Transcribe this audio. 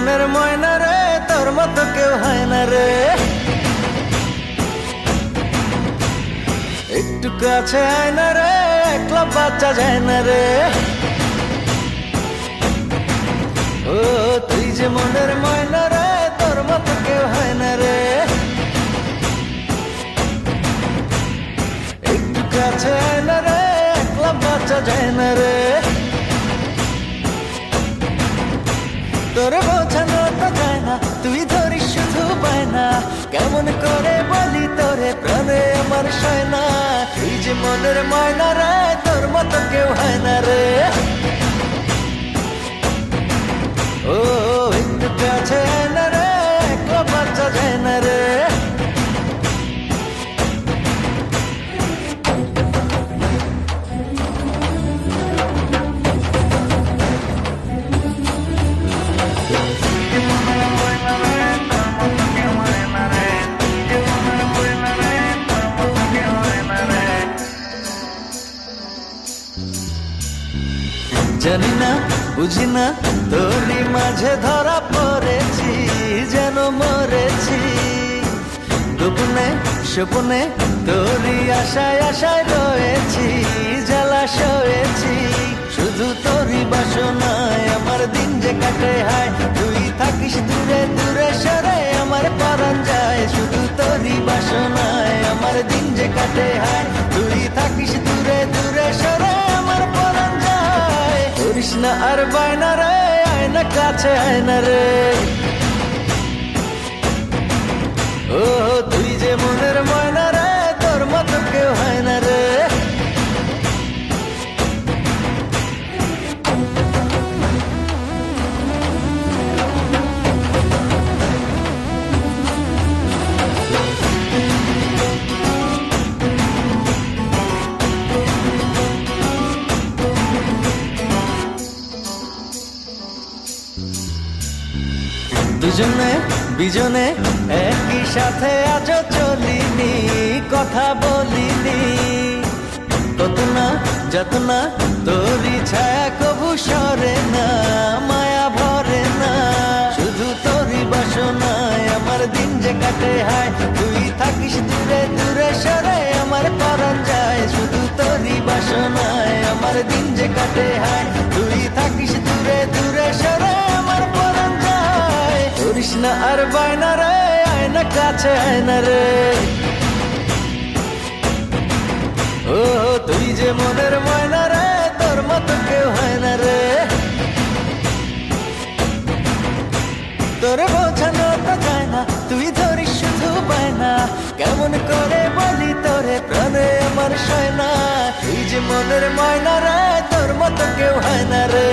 মনের ময়না রে, তোর মতো কেউ হয় না রে। একটু কাছে আয় না রে, একলা বাচ্চা যায় না রে। ও তুই যে মনের ময়না রে, তোর মতো কেউ হয় না রে। একটু কাছে আয় না রে, একলা বাচ্চা যায় না রে। তোরে বোঝানো তো যায় না, তুই ধরিস শুধু পায় না। কেমন করে বলি তোরে, প্রাণে আমার সয় না। তুই যে মনের ময়না রে, তোর মতো কেউ হয় না রে। ও একটু কাছে আয় না রে, একলা বাচ্চা যায় না রে। জানি না বুঝি না, তোরই মাঝে ধরা পড়েছি, যেন মরেছি। গোপনে স্বপ্নে তোরই আশায় আশায় রয়েছি, জ্বালা সয়েছি। শুধু তোরই বাসনায় আমার দিন যে কাটে হায়। তুই থাকিস দূরে দূরে সরে, আমার পরাণ যায়। শুধু তোরই বাসনায় আমার দিন যে কাটে হায়। তুই থাকিস দূরে দূরে সরে, আমার পরাণ যায়। করিস না আর বায়না রে, আয় না কাছে আয় না রে। ও তুই যে মনের ময়না রে, তোর মতো কেউ হয় না রে। দুজনে বিজনে একই সাথে আজও চলিনি, কথা বলিনি। কত না যত না তোরই ছায়া কবু সরে না, মায়া ভরে না। শুধু তোরই বাসনায় আমার দিন যে কাটে হায়। তুই থাকিস দূরে দূরে সরে, আমার পরাণ যায়। শুধু তোরই বাসনায় আমার দিন যে কাটে হায়। তুই থাকিস দূরে দূরে সরে, আমার পরাণ যায়। করিস না আর বায়না রে, আয় না কাছে আয় না রে। ও তুই যে মনের ময়না রে, তোর মতো কেউ হয় না রে। তোরে বোঝানো তো যায় না, তুই ধরিস শুধু পায় না। কেমন করে বলি তোরে, প্রাণে আমার সয় না। তুই যে মনের ময়না রে, তোর মতো কেউ হয় না রে।